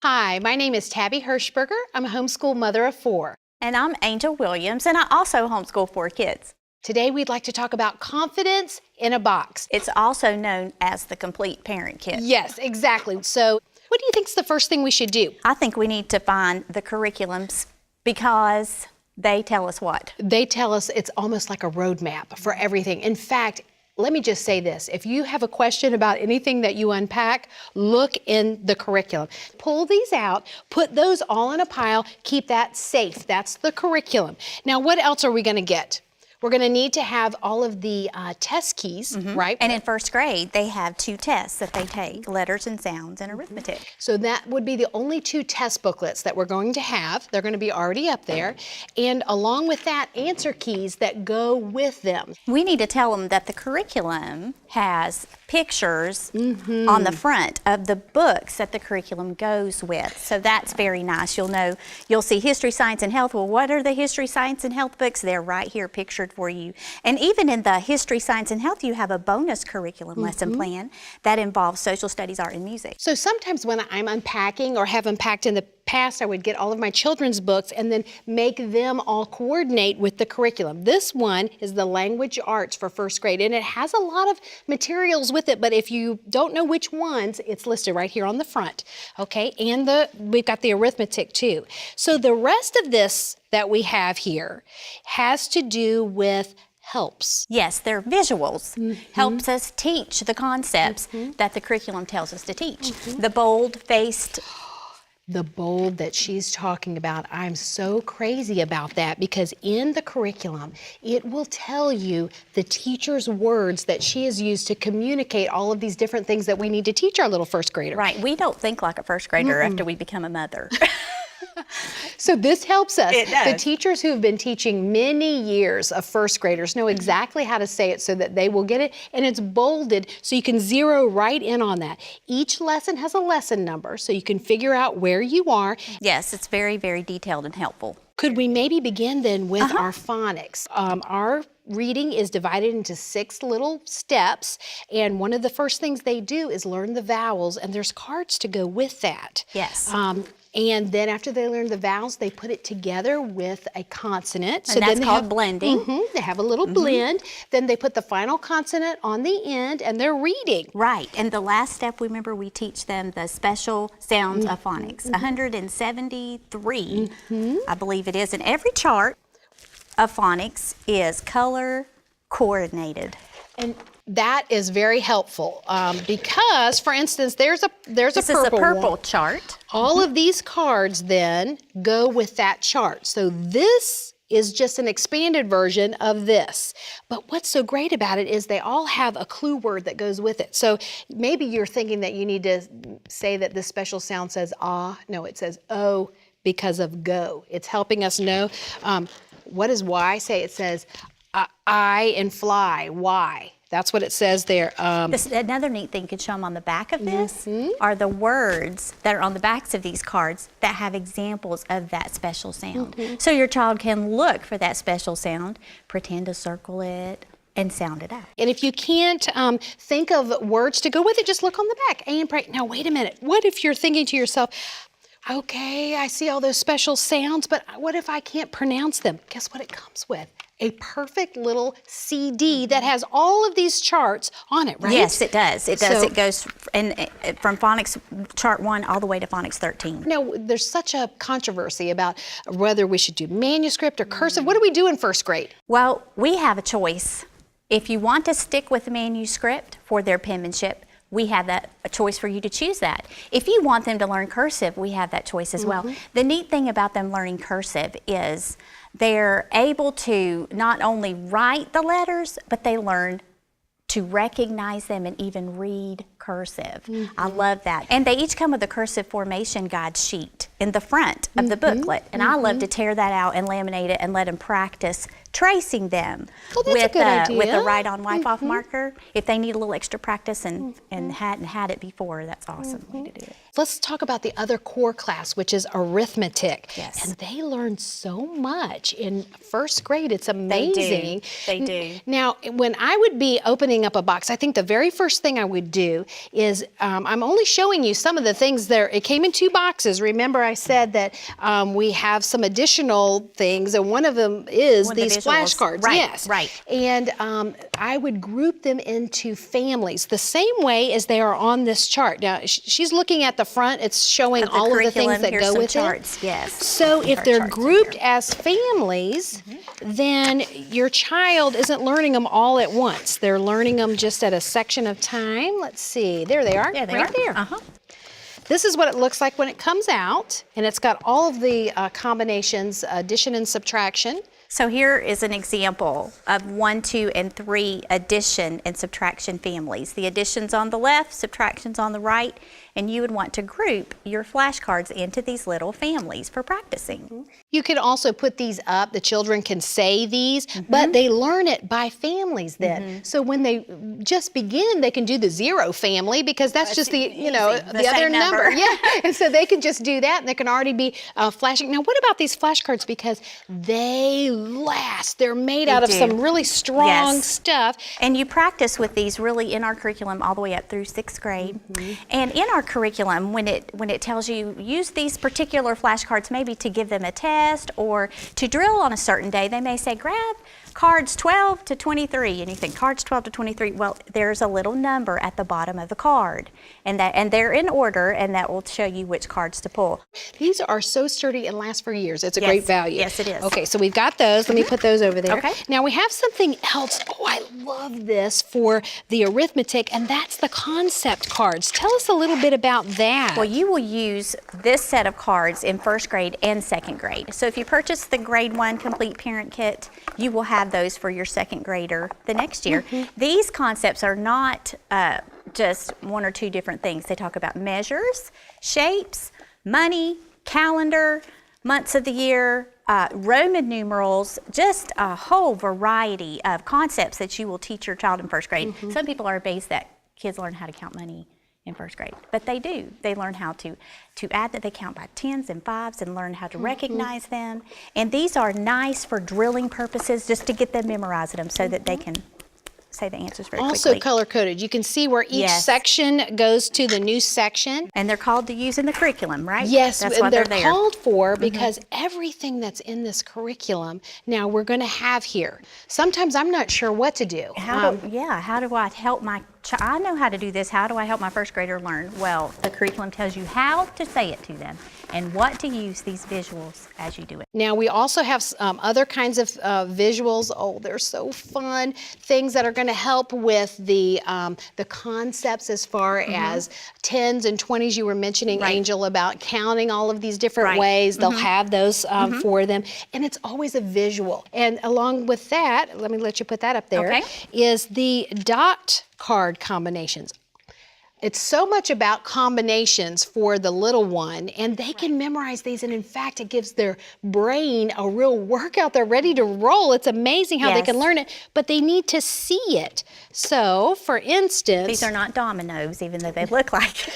Hi, my name is Tabby Hirschberger. I'm a homeschool mother of 4. And I'm Angel Williams, and I also homeschool 4 kids. Today we'd like to talk about confidence in a box. It's also known as the complete parent kit. Yes, exactly. So what do you think is the first thing we should do? I think we need to find the curriculums because they tell us what? They tell us it's almost like a roadmap for everything. In fact, let me just say this. If you have a question about anything that you unpack, look in the curriculum. Pull these out, put those all in a pile, keep that safe. That's the curriculum. Now, what else are we going to get? We're going to need to have all of the test keys, right? And in first grade, they have 2 tests that they take, letters and sounds and arithmetic. So that would be the only 2 test booklets that we're going to have. They're going to be already up there. And along with that, answer keys that go with them. We need to tell them that the curriculum has pictures on the front of the books that the curriculum goes with. So that's very nice. You'll see history, science, and health. Well, what are the history, science, and health books? They're right here pictured for you. And even in the history, science, and health, you have a bonus curriculum lesson plan that involves social studies, art, and music. So sometimes when I'm unpacking or have unpacked in the past, I would get all of my children's books and then make them all coordinate with the curriculum. This one is the language arts for first grade, and it has a lot of materials with it, but if you don't know which ones, it's listed right here on the front, okay? And we've got the arithmetic too. So the rest of this that we have here has to do with helps. Yes, they're visuals. Helps us teach the concepts that the curriculum tells us to teach. The bold-faced. The bold that she's talking about, I'm so crazy about that because in the curriculum, it will tell you the teacher's words that she has used to communicate all of these different things that we need to teach our little first grader. Right, we don't think like a first grader after we become a mother. So this helps us. It does. The teachers who have been teaching many years of first graders know exactly how to say it so that they will get it, and it's bolded so you can zero right in on that. Each lesson has a lesson number so you can figure out where you are. Yes, it's very, very detailed and helpful. Could we maybe begin then with our phonics? Our reading is divided into 6 little steps, and one of the first things they do is learn the vowels, and there's cards to go with that. Yes. And then after they learn the vowels, they put it together with a consonant. And that's called blending. They have a little blend. Then they put the final consonant on the end, and they're reading. Right, and the last step, remember, we teach them the special sounds of phonics. 173, I believe it is, and every chart of phonics is color coordinated. And that is very helpful because, for instance, there's a This is a purple chart. All of these cards then go with that chart. So this is just an expanded version of this. But what's so great about it is they all have a clue word that goes with it. So maybe you're thinking that you need to say that this special sound says ah. No, it says oh because of go. It's helping us know. What does Y say? It says I and fly, Y. That's what it says there. Another neat thing you could show them on the back of this are the words that are on the backs of these cards that have examples of that special sound. So your child can look for that special sound, pretend to circle it, and sound it out. And if you can't think of words to go with it, just look on the back and pray. Now, wait a minute. What if you're thinking to yourself, okay, I see all those special sounds, but what if I can't pronounce them? Guess what it comes with? A perfect little CD that has all of these charts on it, right? Yes, it does. It does. So, it goes from phonics chart 1 all the way to phonics 13. Now, there's such a controversy about whether we should do manuscript or cursive. What do we do in first grade? Well, we have a choice. If you want to stick with the manuscript for their penmanship, we have a choice for you to choose that. If you want them to learn cursive, we have that choice as well. The neat thing about them learning cursive is they're able to not only write the letters, but they learn to recognize them and even read cursive. I love that. And they each come with a cursive formation guide sheet in the front of the booklet. And I love to tear that out and laminate it and let them practice tracing them Well, that's a good idea. with a write-on, wipe-off marker. If they need a little extra practice and hadn't had it before, that's awesome way to do it. Let's talk about the other core class, which is arithmetic. Yes. And they learn so much in first grade. It's amazing. They do. Now, when I would be opening up a box, I think the very first thing I would do is, I'm only showing you some of the things there. It came in 2 boxes. Remember I said that we have some additional things, and one of them is these flashcards. Right, yes. right. And I would group them into families, the same way as they are on this chart. Now, she's looking at the front. It's showing all of the things that go with charts. it. Yes. So if they're grouped as families, then your child isn't learning them all at once. They're learning them just at a section of time. Let's see. There they are. Yeah, they right are. there. This is what it looks like when it comes out, and it's got all of the combinations, addition and subtraction. So here is an example of 1, 2, and 3 addition and subtraction families. The addition's on the left, subtraction's on the right, and you would want to group your flashcards into these little families for practicing. You can also put these up. The children can say these, but they learn it by families then. So when they just begin, they can do the 0 family because that's just the, you know, the other number. Yeah, and so they can just do that and they can already be flashing. Now, what about these flashcards? Because they last. They're made out of some really strong stuff. And you practice with these really in our curriculum all the way up through 6th grade. And in our curriculum, when it tells you use these particular flashcards maybe to give them a test or to drill on a certain day, they may say grab cards 12 to 23, and you think cards 12 to 23. Well, there's a little number at the bottom of the card, and they're in order, and that will show you which cards to pull. These are so sturdy and last for years. It's a great value. Yes, it is. Okay, so we've got those. Let me put those over there. Okay. Now we have something else. Oh, I love this for the arithmetic, and that's the concept cards. Tell us a little bit about that. Well, you will use this set of cards in 1st grade and 2nd grade. So if you purchase the grade 1 complete parent kit, you will have those for your 2nd grader the next year. These concepts are not just 1 or 2 different things. They talk about measures, shapes, money, calendar, months of the year, Roman numerals, just a whole variety of concepts that you will teach your child in 1st grade. Some people are amazed that kids learn how to count money in 1st grade, but they do. They learn how to add, that they count by 10s and 5s and learn how to recognize them. And these are nice for drilling purposes, just to get them memorizing them so that they can say the answers very also quickly. color-coded. You can see where each section goes to the new section. And they're called to use in the curriculum, right? Yes, that's and why they're there. called for because everything that's in this curriculum now we're going to have here. Sometimes I'm not sure what to do. How do I help my child? I know how to do this. How do I help my 1st grader learn? Well, the curriculum tells you how to say it to them and what to use these visuals as you do it. Now we also have other kinds of visuals. Oh, they're so fun. Things that are going to help with the concepts as far as 10s and 20s. You were mentioning, Angel, about counting all of these different ways. They'll have those for them. And it's always a visual. And along with that, let me let you put that up there, is the dot card combinations. It's so much about combinations for the little one, and they can memorize these, and in fact, it gives their brain a real workout. They're ready to roll. It's amazing how they can learn it, but they need to see it. So, for instance... These are not dominoes, even though they look like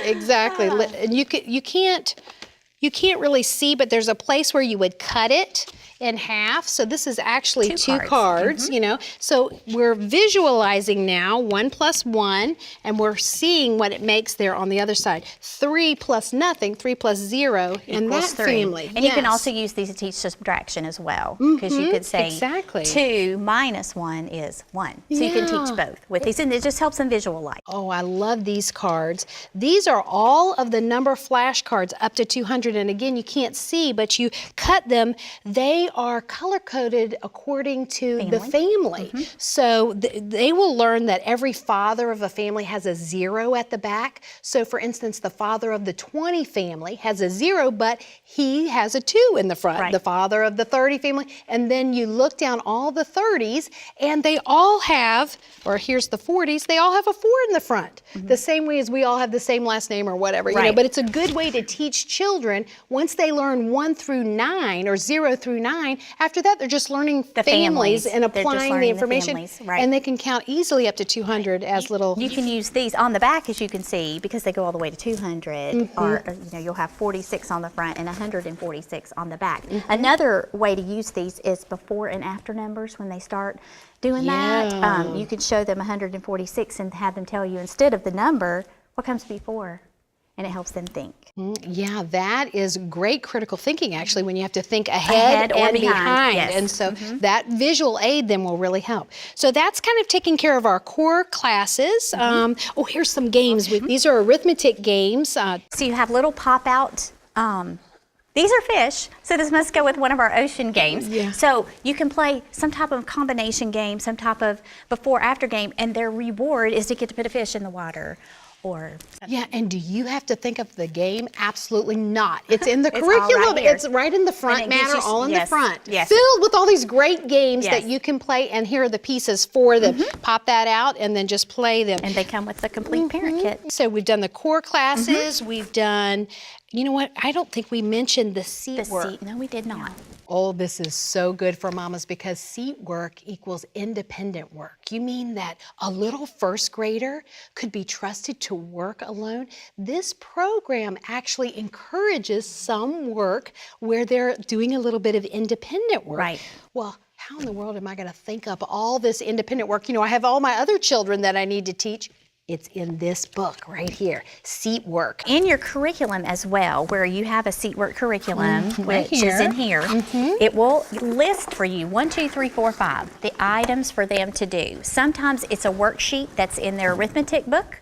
Exactly. And you can't really see, but there's a place where you would cut it in half. So this is actually two cards, you know. So we're visualizing now 1 plus 1, and we're seeing what it makes there on the other side. 3 plus nothing, 3 plus 0 in that family. And you can also use these to teach subtraction as well, because you could say 2 minus 1 is 1. So you can teach both with these, and it just helps them visualize. Oh, I love these cards. These are all of the number flashcards up to 200, and again, you can't see, but you cut them. They are color-coded according to the family. So they will learn that every father of a family has a 0 at the back. So for instance, the father of the 20 family has a 0, but he has a 2 in the front. The father of the 30 family, and then you look down all the 30s, and they all have, or here's the 40s, they all have a 4 in the front. The same way as we all have the same last name or whatever, you know, but it's a good way to teach children kindergarten, once they learn 1 through 9 or 0 through 9, after that they're just learning The families and They're just applying the learning information. families, right. And they can count easily up to 200 as little. You can use these on the back, as you can see, because they go all the way to 200, or you'll have 46 on the front and 146 on the back. Another way to use these is before and after numbers when they start doing that. You could show them 146 and have them tell you, instead of the number, what comes before, and it helps them think. Yeah, that is great critical thinking, actually, when you have to think ahead or and behind. Yes. And so that visual aid then will really help. So that's kind of taking care of our core classes. Oh, here's some games. These are arithmetic games. So you have little pop-out, these are fish, so this must go with one of our ocean games. Yeah. So you can play some type of combination game, some type of before-after game, and their reward is to get to put a fish in the water. Yeah, and do you have to think of the game? Absolutely not. It's in the It's all curriculum. right here. It's right in the front matter, all in the front. Yes. Filled with all these great games that Yes. you can play, and here are the pieces for them. Pop that out and then just play them. And they come with the complete parent kit. So we've done the core classes, we've done, you know what, I don't think we mentioned the seat work. No, we did not. Oh, this is so good for mamas because seat work equals independent work. You mean that a little first grader could be trusted to work alone? This program actually encourages some work where they're doing a little bit of independent work. Right. Well, how in the world am I going to think up all this independent work? You know, I have all my other children that I need to teach. It's in this book right here, Seat Work. In your curriculum as well, where you have a seat work curriculum, right which is in here, it will list for you 1, 2, 3, 4, 5, the items for them to do. Sometimes it's a worksheet that's in their arithmetic book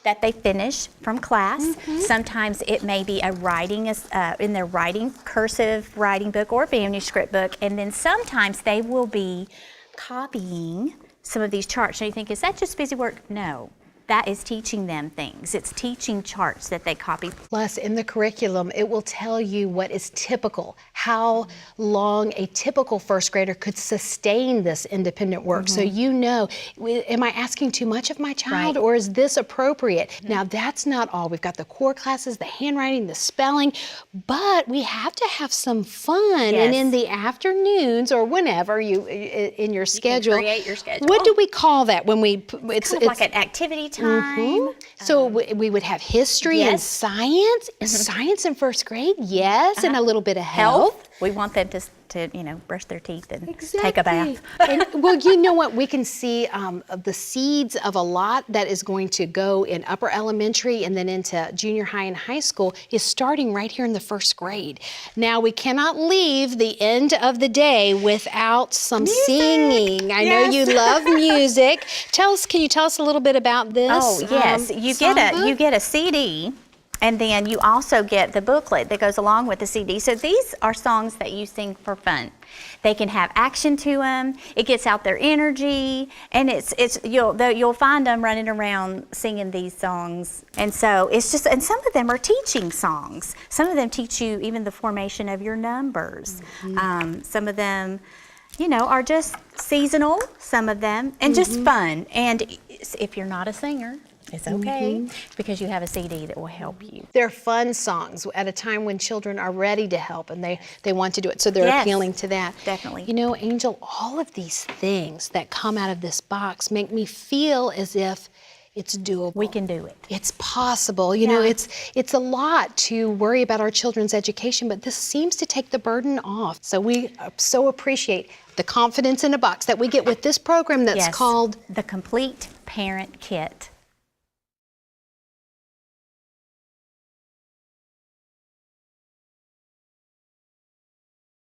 that they finish from class. Sometimes it may be a writing in their writing, cursive writing book or manuscript book, and then sometimes they will be copying some of these charts. And you think, is that just busy work? No. That is teaching them things. It's teaching charts that they copy. Plus, in the curriculum, it will tell you what is typical, how long a typical first grader could sustain this independent work. So you know, am I asking too much of my child, or is this appropriate? Now, that's not all. We've got the core classes, the handwriting, the spelling, but we have to have some fun. And in the afternoons, or whenever you, in your schedule, create your schedule. What do we call that when we, It's kind of like an activity time. So we would have history and science. Science in first grade, yes, and a little bit of health. We want them to brush their teeth and take a bath. And, well, you know what? We can see the seeds of a lot that is going to go in upper elementary and then into junior high and high school is starting right here in the first grade. Now, we cannot leave the end of the day without some singing. I know you love music. Can you tell us a little bit about this? Oh, yes. You get a CD. And then you also get the booklet that goes along with the CD. So these are songs that you sing for fun. They can have action to them. It gets out their energy, and you'll find them running around singing these songs. And so it's just, and some of them are teaching songs. Some of them teach you even the formation of your numbers. Some of them, are just seasonal. Some of them, and just fun. And if you're not a singer, it's okay, because you have a CD that will help you. They're fun songs at a time when children are ready to help and they want to do it, so they're appealing to that. Definitely. You know, Angel, all of these things that come out of this box make me feel as if it's doable. We can do it. It's possible. You know, it's a lot to worry about our children's education, but this seems to take the burden off. So we so appreciate the confidence in a box that we get with this program that's called the Complete Parent Kit.